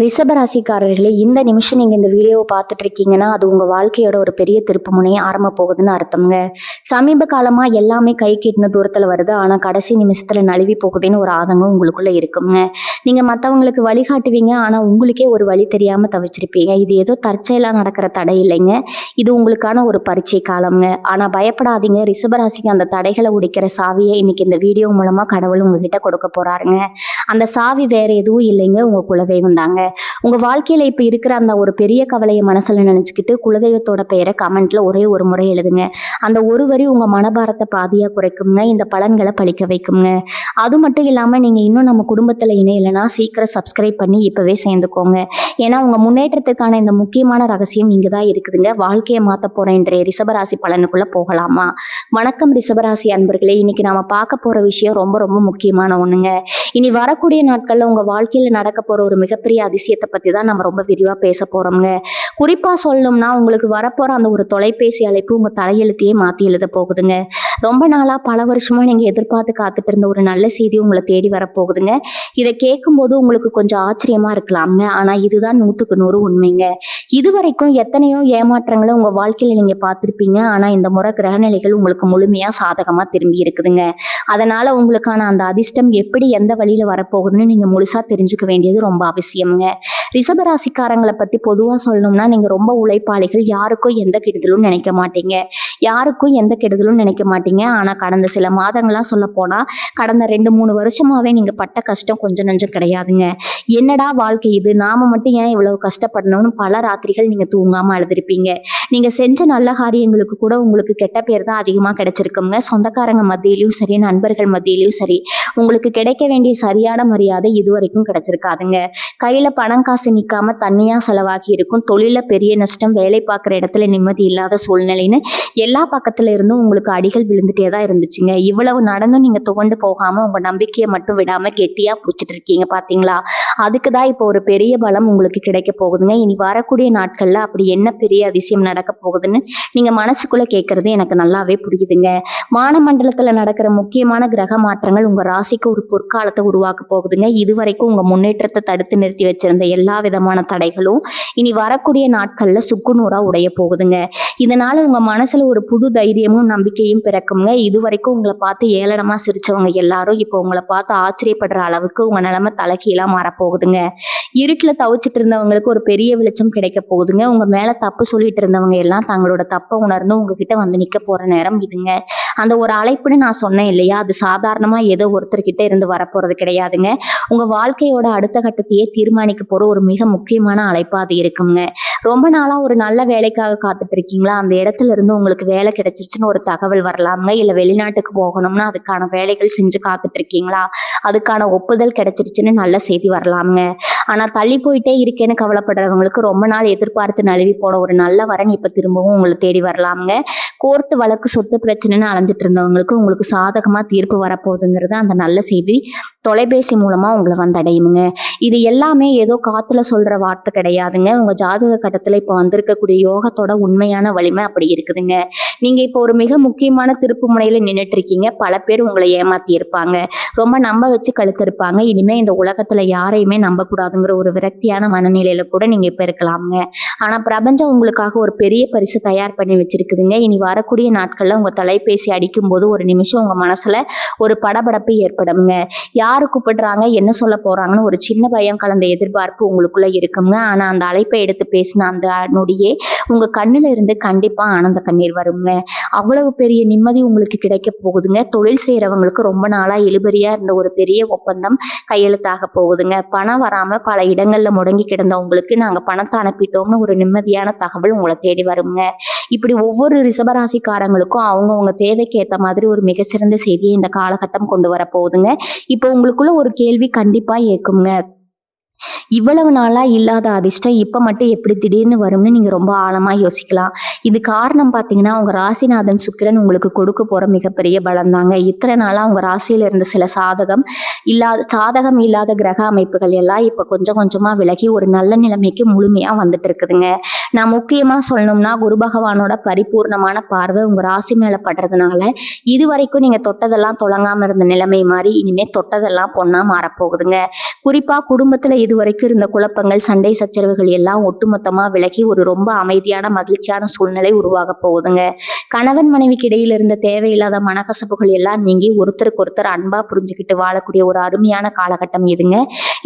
ரிஷபராசிக்காரர்களே, இந்த நிமிஷம் நீங்க இந்த வீடியோவை பார்த்துட்டு இருக்கீங்கன்னா அது உங்க வாழ்க்கையோட ஒரு பெரிய திருப்பு முனையை ஆரம்ப போகுதுன்னு அர்த்தம்ங்க. சமீப காலமா எல்லாமே கை கெட்டின தூரத்துல வருது, ஆனா கடைசி நிமிஷத்துல நழுவி போகுதுன்னு ஒரு ஆதங்கம் உங்களுக்குள்ள இருக்குங்க. நீங்க மத்தவங்களுக்கு வழிகாட்டுவீங்க, ஆனா உங்களுக்கே ஒரு வழி தெரியாம தவிச்சிருப்பீங்க. இது ஏதோ தற்செயலா நடக்கிற தடை இல்லைங்க, இது உங்களுக்கான ஒரு பரீட்சை காலம்ங்க. ஆனா பயப்படாதீங்க, ரிஷபராசிக்கு அந்த தடைகளை உடைக்கிற சாவியை இன்னைக்கு இந்த வீடியோ மூலமா கடவுள் உங்ககிட்ட கொடுக்க போறாருங்க. அந்த சாவி வேற எதுவும் இல்லைங்க, உங்க குலதெய்வம் தாங்க. உங்க வாழ்க்கையில இப்ப இருக்கிற அந்த ஒரு பெரிய கவலையை மனசுல நினைச்சுக்கிட்டு குலதெய்வத்தோட பெயரை கமெண்ட்ல ஒரே ஒரு முறை எழுதுங்க. அந்த ஒரு வரி உங்க மனபாரத்தை பாதியா குறைக்குங்க, இந்த பலன்களை பழிக்க வைக்குங்க. அது மட்டும் இல்லாம நீங்க இன்னும் நம்ம குடும்பத்துல இணையலைன்னா சீக்கிரம் சப்ஸ்கிரைப் பண்ணி இப்பவே சேர்ந்துக்கோங்க. ஏன்னா உங்க முன்னேற்றத்துக்கான இந்த முக்கியமான ரகசியம் இங்கதான் இருக்குதுங்க. வாழ்க்கையை மாத்த போற இன்றைய ரிஷபராசி பலனுக்குள்ள போகலாமா? வணக்கம் ரிஷபராசி அன்பர்களே, இன்னைக்கு நாம பார்க்க போற விஷயம் ரொம்ப ரொம்ப முக்கியமான ஒண்ணுங்க. இனி வரக்கூடிய நாட்கள்ல உங்க வாழ்க்கையில நடக்க போற ஒரு மிகப்பெரிய அதிசயத்தை பத்தி தான் நம்ம ரொம்ப விரிவா பேச போறோம்ங்க. குறிப்பா சொல்லணும்னா உங்களுக்கு வரப்போற அந்த ஒரு தொலைபேசி அழைப்பு உங்க தலையெழுத்தையே மாத்தி எழுத போகுதுங்க. ரொம்ப நாளா பல வருஷமா நீங்க எதிர்பார்த்து காத்துட்டு இருந்த ஒரு நல்ல செய்தி உங்களை தேடி வரப்போகுதுங்க. இதை கேட்கும்போது உங்களுக்கு கொஞ்சம் ஆச்சரியமா இருக்கலாம்ங்க, ஆனா இதுதான் 100க்கு 100 உண்மைங்க. இதுவரைக்கும் எத்தனையோ ஏமாற்றங்களை உங்க வாழ்க்கையில நீங்க பார்த்திருப்பீங்க, ஆனா இந்த முறை கிரகநிலைகள் உங்களுக்கு முழுமையா சாதகமா திரும்பி இருக்குதுங்க. அதனால உங்களுக்கான அந்த அதிர்ஷ்டம் எப்படி எந்த வழியில வரப்போகுதுன்னு நீங்க முழுசா தெரிஞ்சுக்க வேண்டியது ரொம்ப அவசியம்ங்க. ரிஷபராசிக்காரங்களை பத்தி பொதுவா சொல்லணும்னா நீங்க ரொம்ப உழைப்பாளிகள், யாருக்கும் எந்த கெடுதலும் நினைக்க மாட்டீங்க, ஆனா கடந்த சில மாதங்களா சொல்ல போனா கடந்த 2-3 வருஷமாவே நீங்க பட்ட கஷ்டம் கொஞ்சம் நஞ்சம் கிடையாதுங்க. என்னடா வாழ்க்கை இது, நாம மட்டும் ஏன் இவ்வளவு கஷ்டப்படணும்னு பல ராத்திரிகள் நீங்க தூங்காம அழுதுருப்பீங்க. நீங்க செஞ்ச நல்ல காரியங்களுக்கு கூட உங்களுக்கு கெட்ட பேர் தான் அதிகமா கிடைச்சிருக்குங்க. சொந்தக்காரங்க மத்தியிலும் சரி, நண்பர்கள் மத்தியிலும் சரி, உங்களுக்கு கிடைக்க வேண்டிய சரியான மரியாதை இதுவரைக்கும் கிடைச்சிருக்காதுங்க. கையில பணம் காசு நிக்காம தண்ணியா செலவாகி இருக்கும், தொழில பெரிய நஷ்டம், வேலை பார்க்குற இடத்துல நிம்மதி இல்லாத சூழ்நிலைன்னு எல்லா பக்கத்துல இருந்தும் உங்களுக்கு அடிகள் விழுந்துட்டே தான் இருந்துச்சுங்க. இவ்வளவு நடந்தும் நீங்க துவண்டு போகாம உங்க நம்பிக்கையை மட்டும் விடாம கெட்டியா பிடிச்சிட்டு இருக்கீங்க பாத்தீங்களா? அதுக்குதான் இப்போ ஒரு பெரிய பலம் உங்களுக்கு கிடைக்க போகுதுங்க. இனி வரக்கூடிய நாட்கள்ல அப்படி என்ன பெரிய அதிசயம் நடக்க போகுதுன்னு நீங்க மனசுக்குள்ள கேட்கறது எனக்கு நல்லாவே புரியுதுங்க. வானமண்டலத்துல நடக்கிற முக்கியமான கிரக மாற்றங்கள் உங்க ராசிக்கு ஒரு பொற்காலத்தை உருவாக்க போகுதுங்க. இதுவரைக்கும் உங்க முன்னேற்றத்தை தடுத்து நிறுத்தி வச்சிருந்த எல்லா விதமான தடைகளும் இனி வரக்கூடிய நாட்கள்ல சுக்குநூறா உடைய போகுதுங்க. இதனால உங்க மனசுல ஒரு புது தைரியமும் நம்பிக்கையும் பிறக்குங்க. இதுவரைக்கும் உங்களை பார்த்து ஏளனமா சிரிச்சவங்க எல்லாரும் இப்போ உங்களை பார்த்து ஆச்சரியப்படுற அளவுக்கு உங்க நிலைமை தலைகீழா மாறப்போகுதுங்க. இருட்டுல தவிச்சிட்டு இருந்தவங்களுக்கு ஒரு பெரிய வெளிச்சம் கிடைக்க போகுதுங்க. உங்க மேல தப்பு சொல்லிட்டு இருந்தவங்க எல்லாம் தங்களோட தப்பை உணர்ந்து உங்ககிட்ட வந்து நிக்க போற நேரம் இதுங்க. அந்த ஒரு அழைப்புன்னு நான் சொன்னேன் இல்லையா, அது சாதாரணமா ஏதோ ஒருத்தர்கிட்ட இருந்து வரப்போறது கிடையாதுங்க. உங்க வாழ்க்கையோட அடுத்த கட்டத்தையே தீர்மானிக்க போற ஒரு மிக முக்கியமான அழைப்பா அது இருக்குங்க. ரொம்ப நாளா ஒரு நல்ல வேலைக்காக காத்துட்டு இருக்கீங்களா, அந்த இடத்துல இருந்து உங்களுக்கு வேலை கிடைச்சிருச்சுன்னு ஒரு தகவல் வரலாம்ங்க. இல்ல வெளிநாட்டுக்கு போகணும்னா அதுக்கான வேலைகள் செஞ்சு காத்துட்டு இருக்கீங்களா, அதுக்கான ஒப்புதல் கிடைச்சிருச்சுன்னு நல்ல செய்தி வரலாம்ங்க. ஆனா தள்ளி போயிட்டே இருக்கேன்னு கவலைப்படுறவங்களுக்கு ரொம்ப நாள் எதிர்பார்த்து நழுவி போன ஒரு நல்ல வரன் இப்ப திரும்பவும் உங்களை தேடி வரலாம்ங்க. கோர்ட்டு வழக்கு சொத்து பிரச்சனைன்னு அலைஞ்சிட்டு இருந்தவங்களுக்கு உங்களுக்கு சாதகமா தீர்ப்பு வரப்போகுதுங்கிறது அந்த நல்ல செய்தி தொலைபேசி மூலமா உங்களை வந்தடையுங்க. இது எல்லாமே ஏதோ காத்துல சொல்ற வார்த்தை கிடையாதுங்க. உங்க ஜாதக கட்டத்துல இப்ப வந்திருக்கக்கூடிய யோகத்தோட உண்மையான வலிமை அப்படி இருக்குதுங்க. நீங்க இப்போ ஒரு மிக முக்கியமான திருப்பு முனையில நின்றுட்டு இருக்கீங்க. பல பேர் உங்களை ஏமாத்தி இருப்பாங்க, ரொம்ப நம்ப வச்சு கழுத்து இருப்பாங்க. இனிமே இந்த உலகத்துல யாரையுமே நம்ப கூடாதுங்கிற ஒரு விரக்தியான மனநிலையில கூட நீங்க இப்ப இருக்கலாம்ங்க. ஆனா பிரபஞ்சம் உங்களுக்காக ஒரு பெரிய பரிசு தயார் பண்ணி வச்சிருக்குதுங்க. இனி வரக்கூடிய நாட்கள்ல உங்க தொலைபேசி அடிக்கும் போது ஒரு நிமிஷம் உங்க மனசுல ஒரு படபடப்பு ஏற்படுங்க. யாரு கூப்பிடுறாங்க, என்ன சொல்ல போறாங்கன்னு ஒரு சின்ன பயம் கலந்த எதிர்பார்ப்பு உங்களுக்குள்ள இருக்குங்க. ஆனா அந்த அழைப்பை எடுத்து பேசின அந்த நொடியே உங்க கண்ணுல இருந்து கண்டிப்பா ஆனந்த கண்ணீர் வருங்க. அவ்வளவு பெரிய நிம்மதி உங்களுக்கு கிடைக்க போகுதுங்க. தொழில் செய்யறவங்களுக்கு ரொம்ப நாளா இழுபறியா இருந்த ஒரு பெரிய ஒப்பந்தம் கையெழுத்தாக போகுதுங்க. பணம் வராம பல இடங்கள்ல முடங்கி கிடந்த உங்களுக்கு நாங்க பணத்தை அனுப்பிட்டோம்னு ஒரு நிம்மதியான தகவல் உங்களை தேடி வருங்க. இப்படி ஒவ்வொரு ரிஷபராசிக்காரங்களுக்கும் அவங்கவுங்க தேவைக்கு ஏற்ற மாதிரி ஒரு மிகச்சிறந்த செய்தியை இந்த காலகட்டம் கொண்டு வர போகுதுங்க. இப்போ உங்களுக்குள்ள ஒரு கேள்வி கண்டிப்பா இருக்குங்க, இவ்வளவு நாளா இல்லாத அதிர்ஷ்டம் இப்ப மட்டும் எப்படி திடீர்னு வரும்னு நீங்க ரொம்ப ஆழமா யோசிக்கலாம். இது காரணம் பாத்தீங்கன்னா உங்க ராசிநாதன் சுக்கிரன் உங்களுக்கு கொடுக்க போற மிகப்பெரிய பலம் தாங்க. இத்தனை நாளா உங்க ராசியில இருந்த சில சாதகம் இல்லாத கிரக அமைப்புகள் எல்லாம் இப்ப கொஞ்சம் கொஞ்சமா விலகி ஒரு நல்ல நிலைமைக்கு முழுமையா வந்துட்டு இருக்குதுங்க. நான் முக்கியமா சொல்லணும்னா குரு பகவானோட பரிபூர்ணமான பார்வை உங்க ராசி மேல படுறதுனால இது வரைக்கும் நீங்க தொட்டதெல்லாம் தொடங்காம இருந்த நிலைமை மாதிரி இனிமே தொட்டதெல்லாம் பொண்ணா மாறப்போகுதுங்க. குறிப்பா குடும்பத்துல இது வரைக்கும் இருந்த குழப்பங்கள், சண்டை சச்சரவுகள் எல்லாம் ஒட்டுமொத்தமா விலகி ஒரு ரொம்ப அமைதியான மகிழ்ச்சியான சூழ்நிலை உருவாக போகுதுங்க. கணவன் மனைவிக்கு இடையில இருந்த தேவையில்லாத மனக்கசப்புகள் எல்லாம் நீங்கி ஒருத்தருக்கு ஒருத்தர் அன்பா புரிஞ்சுக்கிட்டு வாழக்கூடிய ஒரு அருமையான காலகட்டம் இதுங்க.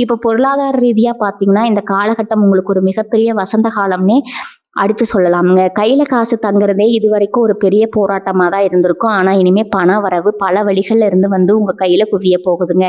இப்ப பொருளாதார ரீதியா பாத்தீங்கன்னா இந்த காலகட்டம் உங்களுக்கு ஒரு மிகப்பெரிய வசந்த காலம்னே அடிச்சு சொல்லலாமுங்க. கையில காசு தங்குறதே இது வரைக்கும் ஒரு பெரிய போராட்டமா தான் இருந்திருக்கும். ஆனா இனிமே பண வரவு பல வழிகள்ல இருந்து வந்து உங்க கையில குவிய போகுதுங்க.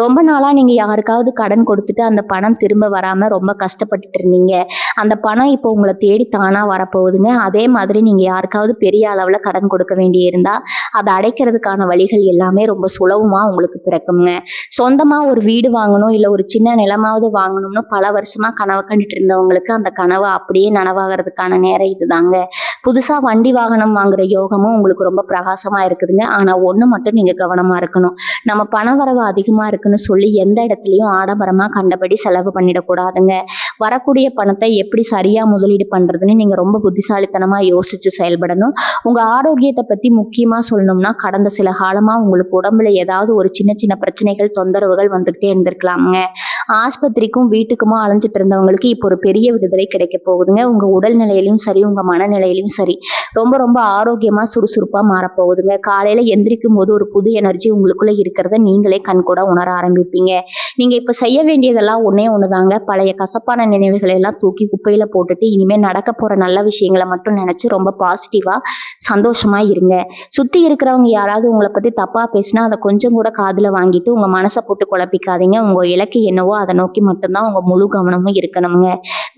ரொம்ப நாளா நீங்க யாருக்காவது கடன் கொடுத்துட்டு அந்த பணம் திரும்ப வராம ரொம்ப கஷ்டப்பட்டுட்டு இருந்தீங்க. அந்த பணம் இப்போ உங்களை தேடி தானா வரப்போகுதுங்க. அதே மாதிரி நீங்க யாருக்காவது பெரிய அளவுல கடன் கொடுக்க வேண்டி இருந்தா அதை அடைக்கிறதுக்கான வழிகள் எல்லாமே ரொம்ப சுலபமா உங்களுக்கு பிறக்குங்க. சொந்தமா ஒரு வீடு வாங்கணும் இல்ல ஒரு சின்ன நிலமாவது வாங்கணும்னு பல வருஷமா கனவு கண்டுட்டு இருந்தவங்களுக்கு அந்த கனவு அப்படியே நனவாகிறது நேரம் இதுதாங்க. புதுசா வண்டி வாகனம் வாங்குற யோகமும் உங்களுக்கு ரொம்ப பிரகாசமா இருக்குதுங்க. ஆனா ஒண்ணு மட்டும் நீங்க கவனமா இருக்கணும். நம்ம பண வரவு அதிகமா இருக்குன்னு சொல்லி எந்த இடத்துலயும் ஆடம்பரமா கண்டபடி செலவு பண்ணிடக்கூடாதுங்க. வரக்கூடிய பணத்தை எப்படி சரியா முதலீடு பண்றதுன்னு நீங்க ரொம்ப புத்திசாலித்தனமா யோசிச்சு செயல்படணும். உங்க ஆரோக்கியத்தை பத்தி முக்கியமா சொல்லணும்னா கடந்த சில காலமா உங்களுக்கு உடம்புல ஏதாவது ஒரு சின்ன சின்ன பிரச்சனைகள் தொந்தரவுகள் வந்துகிட்டே இருந்திருக்கலாமுங்க. ஆஸ்பத்திரிக்கும் வீட்டுக்குமா அலைஞ்சிட்டு இருந்தவங்களுக்கு இப்போ ஒரு பெரிய விடுதலை கிடைக்க போகுதுங்க. உங்க உடல்நிலையிலும் சரி உங்க மனநிலையிலும் சரி ரொம்ப ரொம்ப ஆரோக்கியமா சுறுசுறுப்பா மாறப்போகுதுங்க. காலையில எந்திரிக்கும் போது ஒரு புது எனர்ஜி உங்களுக்குள்ள இருக்கிறத நீங்களே கண்கூட உணர ஆரம்பிப்பீங்க. நீங்க இப்ப செய்ய வேண்டியதெல்லாம் ஒன்னே ஒண்ணுதாங்க. பழைய கசப்பான நினைவுகளை எல்லாம் தூக்கி குப்பையில போட்டுட்டு இனிமே நடக்க போற நல்ல விஷயங்களை மட்டும் நினைச்சு ரொம்ப பாசிட்டிவா சந்தோஷமா இருங்க. சுத்தி இருக்கிறவங்க யாராவது உங்களை பத்தி தப்பா பேசினா அதை கொஞ்சம் கூட காதுல வாங்கிட்டு உங்க மனசை போட்டு குழப்பிக்காதீங்க. உங்க இலக்கு என்னவோ அதை நோக்கி மட்டும்தான் உங்க முழு கவனமும் இருக்கணுங்க.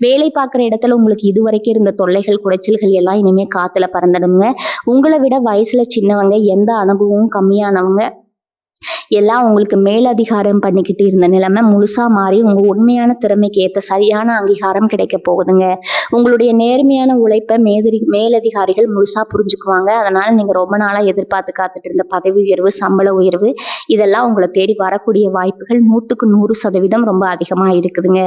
வேலை பார்க்குற இடத்துல உங்களுக்கு இதுவரைக்கும் இருந்த தொல்லைகள் குடைச்சல்கள் எல்லாம் இனிமே காத்துல பறந்துடுங்க. உங்களை விட வயசுல சின்னவங்க, எந்த அனுபவமும் கம்மியானவங்க எல்லாம் உங்களுக்கு மேலதிகாரம் பண்ணிக்கிட்டு இருந்த நிலைமை முழுசா மாறி உங்க உண்மையான திறமைக்கு ஏற்ற சரியான அங்கீகாரம் கிடைக்க போகுதுங்க. உங்களுடைய நேர்மையான உழைப்பை மேலதிகாரிகள் முழுசா புரிஞ்சுக்குவாங்க. அதனால நீங்க ரொம்ப நாளா எதிர்பார்த்து காத்துட்டு இருந்த பதவி உயர்வு, சம்பள உயர்வு இதெல்லாம் உங்களை தேடி வரக்கூடிய வாய்ப்புகள் 100% ரொம்ப அதிகமா இருக்குதுங்க.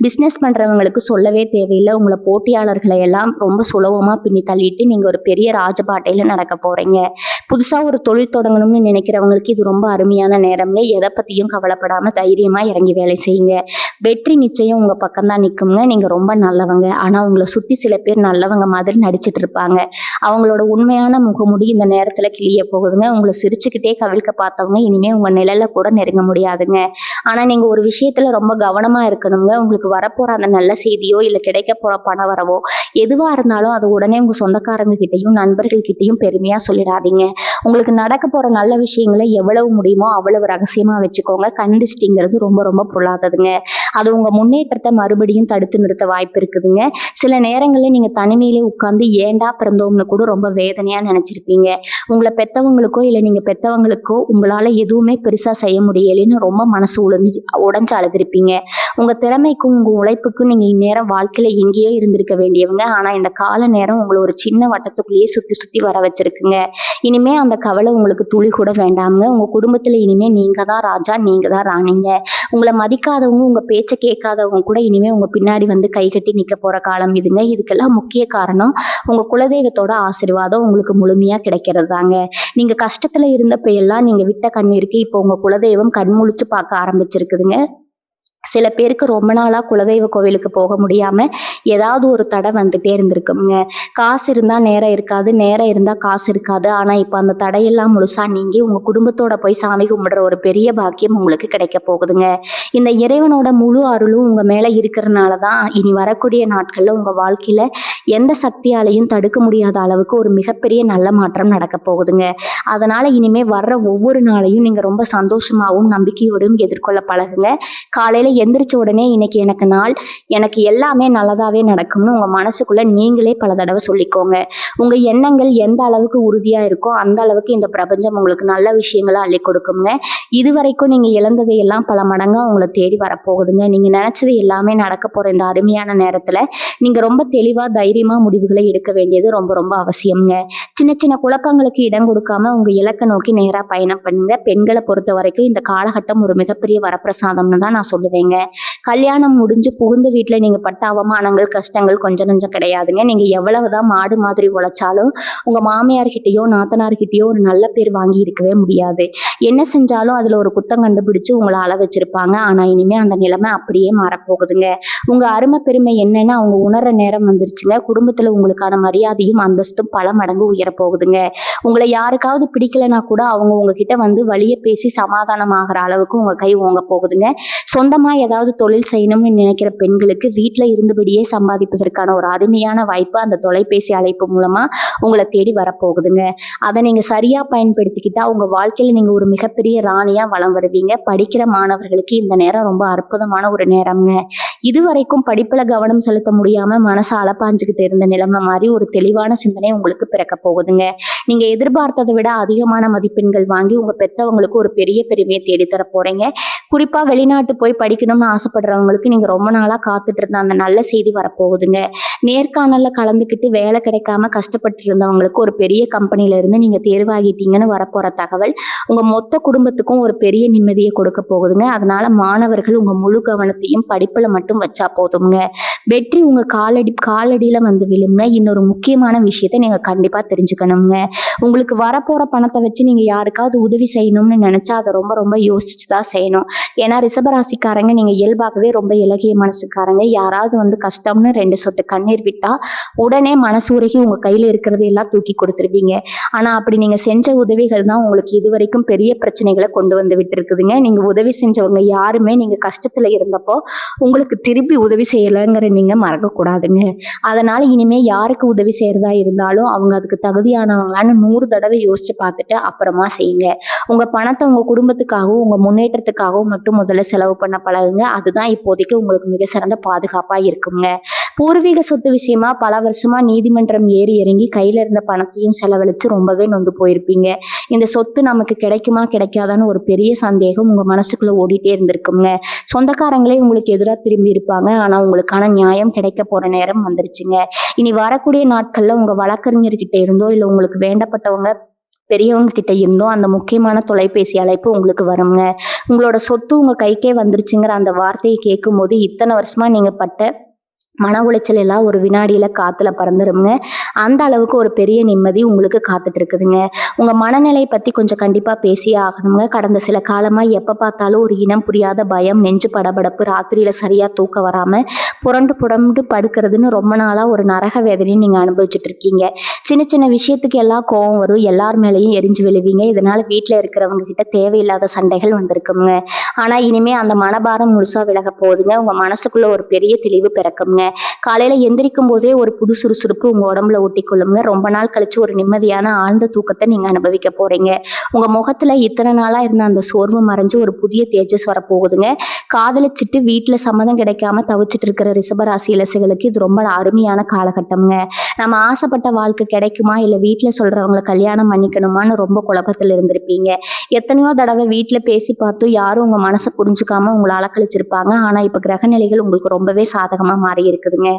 பிசினஸ் பண்றவங்களுக்கு சொல்லவே தேவையில்லை. உங்களை போட்டியாளர்களை எல்லாம் ரொம்ப சுலபமா பின்னி தள்ளிட்டு நீங்க ஒரு பெரிய ராஜபாட்டையில நடக்க போறீங்க. புதுசா ஒரு தொழில் தொடங்கணும்னு நினைக்கிறவங்களுக்கு இது ரொம்ப அருமையான நேரம்ங்க. எதை பத்தியும் கவலைப்படாம தைரியமா இறங்கி வேலை செய்யுங்க. வெற்றி நிச்சயம் உங்க பக்கம் தான் நிற்குங்க. நீங்க ரொம்ப நல்லவங்க. ஆனா உங்களை சுத்தி சில பேர் நல்லவங்க மாதிரி நடிச்சிட்டு இருப்பாங்க. அவங்களோட உண்மையான முகமுடி இந்த நேரத்துல கிளிய போகுதுங்க. உங்களை சிரிச்சுக்கிட்டே கவிழ்க்க பார்த்தவங்க இனிமே உங்க நிழல கூட நெருங்க முடியாதுங்க. ஆனா நீங்க ஒரு விஷயத்துல ரொம்ப கவனமா இருக்கணுங்க. உங்களுக்கு வரப்போற அந்த நல்ல செய்தியோ இல்ல கிடைக்க போற பண வரவோ எதுவா இருந்தாலும் அது உடனே உங்க சொந்தக்காரங்க கிட்டையும் நண்பர்கள் கிட்டையும் பெருமையா சொல்லிடாதீங்க. உங்களுக்கு நடக்க போற நல்ல விஷயங்களை எவ்வளவு முடியுமோ அவ்வளவு ரகசியமா வச்சுக்கோங்க. கண்டிஸ்டிங்கிறது ரொம்ப ரொம்ப பொல்லாததுங்க. அது உங்க முன்னேற்றத்தை மறுபடியும் தடுத்து நிறுத்த வாய்ப்பு இருக்குதுங்க. சில நேரங்கள்ல நீங்க தனிமையிலே உட்கார்ந்து ஏண்டா பிறந்தோம்னு கூட ரொம்ப வேதனையா நினைச்சிருப்பீங்க. உங்களை பெத்தவங்களுக்கோ இல்ல நீங்க பெத்தவங்களுக்கோ உங்களால எதுவுமே பெருசா செய்ய முடியலைன்னு ரொம்ப மனசு உடைஞ்சு அழுதுருப்பீங்க. உங்க திறமைக்கும் உங்க உழைப்புக்கும் நீங்க இந்நேரம் வாழ்க்கையில எங்கேயோ இருந்திருக்க வேண்டியவங்க. ஆனா இந்த கால நேரம் உங்களை ஒரு சின்ன வட்டத்துக்குள்ளேயே சுத்தி சுத்தி வர வச்சிருக்குங்க. இனிமே அந்த கவலை உங்களுக்கு துளி கூட வேண்டாமுங்க. உங்க குடும்பத்துல இனிமே நீங்க தான் ராஜா, நீங்க தான் ராணிங்க. உங்களை மதிக்காதவங்க, உங்க பேச்ச கேட்காதவங்க கூட இனிமே உங்க பின்னாடி வந்து கை கட்டி நிக்க போற காலம் இதுங்க. இதுக்கெல்லாம் முக்கிய காரணம் உங்க குலதெய்வத்தோட ஆசீர்வாதம் உங்களுக்கு முழுமையா கிடைக்கிறது தாங்க. நீங்க கஷ்டத்துல இருந்தப்ப எல்லாம் நீங்க விட்ட கண்ணீருக்கு இப்போ உங்க குலதெய்வம் கண்முழிச்சு பார்க்க ஆரம்பிச்சிருக்குதுங்க. சில பேருக்கு ரொம்ப நாளா குலதெய்வ கோவிலுக்கு போக முடியாம ஏதாவது ஒரு தடை வந்துட்டே இருந்திருக்குங்க. காசு இருந்தா நேரம் இருக்காது, நேரம் இருந்தா காசு இருக்காது. ஆனா இப்ப அந்த தடையெல்லாம் முழுசா நீங்கி உங்க குடும்பத்தோட போய் சாமி கும்பிடுற ஒரு பெரிய பாக்கியம் உங்களுக்கு கிடைக்க போகுதுங்க. இந்த இறைவனோட முழு அருளும் உங்க மேல இருக்கிறதுனாலதான் இனி வரக்கூடிய நாட்கள்ல உங்க வாழ்க்கையில எந்த சக்தியாலையும் தடுக்க முடியாத அளவுக்கு ஒரு மிகப்பெரிய நல்ல மாற்றம் நடக்க போகுதுங்க. அதனால இனிமே வர்ற ஒவ்வொரு நாளையும் நீங்க ரொம்ப சந்தோஷமாவும் நம்பிக்கையோடும் எதிர்கொள்ள பழகுங்க. காலையில எந்திரிச்ச உடனே இன்னைக்கு எனக்கு நாள், எனக்கு எல்லாமே நல்லதாவே நடக்கும்னு உங்க மனசுக்குள்ள நீங்களே பல தடவை சொல்லிக்கோங்க. உங்க எண்ணங்கள் எந்த அளவுக்கு உறுதியா இருக்கோ அந்த அளவுக்கு இந்த பிரபஞ்சம் உங்களுக்கு நல்ல விஷயங்களை அள்ளி கொடுக்குங்க. இதுவரைக்கும் நீங்க இழந்ததை எல்லாம் பல மடங்கா உங்களை தேடி வரப்போகுதுங்க. நீங்க நினைச்சது எல்லாமே நடக்க போற இந்த அருமையான நேரத்துல நீங்க ரொம்ப தெளிவா தைரியமா முடிவுகளை எடுக்க வேண்டியது ரொம்ப ரொம்ப அவசியம்ங்க. சின்ன சின்ன குழப்பங்களுக்கு இடம் கொடுக்காம உங்க இலக்கை நோக்கி நேரா பயணம் பண்ணுங்க. பெண்களை பொறுத்த வரைக்கும் இந்த காலகட்டம் ஒரு மிகப்பெரிய வரப்பிரசாதம்னு தான் நான் சொல்லுவேங்க. போறீங்க. கல்யாணம் முடிஞ்சு புகுந்த வீட்டுல நீங்க பட்ட அவமானங்கள் கஷ்டங்கள் கொஞ்சம் நஞ்சம் கிடையாதுங்க. நீங்க எவ்வளவுதான் மாடு மாதிரி உழைச்சாலும் உங்க மாமியார்கிட்டயோ நாத்தனார்கிட்டயோ ஒரு நல்ல பேர் வாங்கி இருக்கவே முடியாது. என்ன செஞ்சாலும் அதுல ஒரு குத்தம் கண்டுபிடிச்சு உங்களை அள வச்சிருப்பாங்க. ஆனா இனிமே அந்த நிலைமை அப்படியே மாறப்போகுதுங்க. உங்க அருமை பெருமை என்னன்னு அவங்க உணர்ற நேரம் வந்துருச்சுங்க. குடும்பத்துல உங்களுக்கான மரியாதையும் அந்தஸ்தும் பல மடங்கு உயர போகுதுங்க. உங்களை யாருக்காவது பிடிக்கலனா கூட அவங்க உங்ககிட்ட வந்து வழிய பேசி சமாதானம் ஆகிற அளவுக்கு உங்க கை ஓங்க போகுதுங்க. சொந்தமா ஏதாவது தொழில் செய்யணும்னு நினைக்கிற பெண்களுக்கு வீட்டுல இருந்தபடியே சம்பாதிப்பதற்கான ஒரு அருமையான வாய்ப்பு அந்த தொலைபேசி அழைப்பு மூலமா உங்களை தேடி வரப்போகுதுங்க. அதை நீங்க சரியா பயன்படுத்திக்கிட்டா உங்க வாழ்க்கையில நீங்க ஒரு மிகப்பெரிய ராணியா வலம் வருவீங்க. படிக்கிற மாணவர்களுக்கு இந்த நேரம் ரொம்ப அற்புதமான ஒரு நேரம்ங்க. இதுவரைக்கும் படிப்புல கவனம் செலுத்த முடியாம மனசை அலப்பாஞ்சுக்கிட்டு இருந்த நிலைமை மாதிரி ஒரு தெளிவான சிந்தனை உங்களுக்கு பிறக்க போகுதுங்க. நீங்க எதிர்பார்த்ததை விட அதிகமான மதிப்பெண்கள் வாங்கி உங்க பெத்தவங்களுக்கு ஒரு பெரிய பெருமையை தேடித்தர போறீங்க. குறிப்பா வெளிநாட்டு போய் படிக்கணும்னு ஆசைப்படுறவங்களுக்கு நீங்க ரொம்ப நாளா காத்துட்டு இருந்த அந்த நல்ல செய்தி வரப்போகுதுங்க. நேர்காணல்ல கலந்துக்கிட்டு வேலை கிடைக்காம கஷ்டப்பட்டு இருந்தவங்களுக்கு ஒரு பெரிய கம்பெனில இருந்து நீங்க தேர்வாகிட்டீங்கன்னு வரப்போற தகவல் உங்க மொத்த குடும்பத்துக்கும் ஒரு பெரிய நிம்மதியை கொடுக்க போகுதுங்க. அதனால மாணவர்கள் உங்க முழு கவனத்தையும் படிப்புல மட்டும் வச்சா போதுங்க. வெற்றி உங்க காலடியில வந்து விழுங்க. இன்னொரு முக்கியமான விஷயத்த நீங்க கண்டிப்பா தெரிஞ்சுக்கணுங்க. உங்களுக்கு வரப்போற பணத்தை வச்சு நீங்க யாருக்காவது உதவி செய்யணும்னு நினைச்சா அதை ரொம்ப ரொம்ப யோசிச்சுதான் செய்யணும். ஏன்னா ரிஷபராசிக்காரங்க நீங்க இயல்பாகவே ரொம்ப இலகிய மனசுக்காரங்க. யாராவது வந்து கஷ்டம்னு 2 சொட்டு கண்ணீர் விட்டா உடனே மனசு உருகி உங்க கையில இருக்கிறது எல்லாம் தூக்கி கொடுத்துருவீங்க. ஆனா அப்படி நீங்க செஞ்ச உதவிகள் தான் உங்களுக்கு இதுவரைக்கும் பெரிய பிரச்சனைகளை கொண்டு வந்து விட்டு இருக்குதுங்க. நீங்க உதவி செஞ்சவங்க யாருமே நீங்க கஷ்டத்துல இருந்தப்போ உங்களுக்கு திருப்பி உதவி செய்யலைங்கிற நீங்க மறக்க கூடாதுங்க. அதனால இனிமே யாருக்கு உதவி செய்யறதா இருந்தாலும் அவங்க அதுக்கு தகுதியானவங்களான்னு 100 தடவை யோசிச்சு பார்த்துட்டு அப்புறமா செய்யுங்க. உங்க பணத்தை உங்க குடும்பத்துக்காகவும் உங்க முன்னேற்றத்துக்காகவும் மட்டும் முதல்ல செலவு பண்ண பழகுங்க. அதுதான் இப்போதைக்கு உங்களுக்கு மிக சிறந்த பாதுகாப்பா இருக்குங்க. பூர்வீக சொத்து விஷயமா பல வருஷமா நீதிமன்றம் ஏறி இறங்கி கையில இருந்த பணத்தையும் செலவழிச்சு ரொம்பவே நொந்து போயிருப்பீங்க. இந்த சொத்து நமக்கு கிடைக்குமா கிடைக்காதான்னு ஒரு பெரிய சந்தேகம் உங்க மனசுக்குள்ள ஓடிட்டே இருந்திருக்குங்க. சொந்தக்காரங்களே உங்களுக்கு எதிராக திரும்பி இருப்பாங்க. ஆனா உங்களுக்கான நியாயம் கிடைக்க போற நேரம் வந்துருச்சுங்க. இனி வரக்கூடிய நாட்கள்ல உங்க வழக்கறிஞர்கிட்ட இருந்தோ இல்ல உங்களுக்கு வேண்டப்பட்டவங்க பெரியவங்க கிட்ட இருந்தோ அந்த முக்கியமான தொலைபேசி அழைப்பு உங்களுக்கு வருங்க. உங்களோட சொத்து உங்க கைக்கே வந்துருச்சுங்கிற அந்த வார்த்தையை கேட்கும் போது இத்தனை வருஷமா நீங்க பட்ட மன உளைச்சல் எல்லாம் ஒரு வினாடியில காத்துல பறந்துருங்க. அந்த அளவுக்கு ஒரு பெரிய நிம்மதி உங்களுக்கு காத்துட்டு இருக்குதுங்க. உங்க மனநிலை பத்தி கொஞ்சம் கண்டிப்பா பேசியே ஆகணுங்க. கடந்த சில காலமா எப்ப பார்த்தாலும் ஒரு இனம் புரியாத பயம், நெஞ்சு படபடப்பு, ராத்திரியில சரியா தூக்கம் வராம புரண்டு புரண்டு படுக்கிறதுன்னு ரொம்ப நாளா ஒரு நரக வேதனையும் நீங்க அனுபவிச்சுட்டு இருக்கீங்க. சின்ன சின்ன விஷயத்துக்கு எல்லாம் கோவம் வரும். எல்லார் மேலேயும் எரிஞ்சு விழுவீங்க. இதனால வீட்டுல இருக்கிறவங்க கிட்ட தேவையில்லாத சண்டைகள் வந்திருக்குங்க. ஆனா இனிமே அந்த மனபாரம் முழுசா விலக போகுதுங்க. உங்க மனசுக்குள்ள ஒரு பெரிய தெளிவு பிறக்குங்க. காலையில எந்திரிக்கும் போதே ஒரு புது சுறுசுறுப்பு உங்க உடம்புல ஒட்டிக்கொள்ளுங்க. ரொம்ப நாள் கழிச்சு ஒரு நிம்மதியான ஆழ்ந்த தூக்கத்தை நீங்க அனுபவிக்க போறீங்க. உங்க முகத்துல இத்தனை நாளா இருந்த அந்த சோர்வு மறைஞ்சு ஒரு புதிய தேஜஸ் வரப்போகுதுங்க. காதலிச்சிட்டு வீட்டுல சம்மதம் கிடைக்காம தவிச்சிட்டு இருக்கிற ரிஷபராசி இலசுகளுக்கு இது ரொம்ப அருமையான காலகட்டம்ங்க. நம்ம ஆசைப்பட்ட வாழ்க்கை கிடைக்குமா இல்ல வீட்டுல சொல்றவங்களை கல்யாணம் பண்ணிக்கணுமான்னு ரொம்ப குழப்பத்துல இருந்திருப்பீங்க. எத்தனையோ தடவை வீட்டுல பேசி பார்த்து யாரும் உங்க மனசை புரிஞ்சுக்காம உங்களை அலக்கழிச்சிருப்பாங்க. ஆனா இப்ப கிரகநிலைகள் உங்களுக்கு ரொம்பவே சாதகமா மாறி இருக்குதுங்க.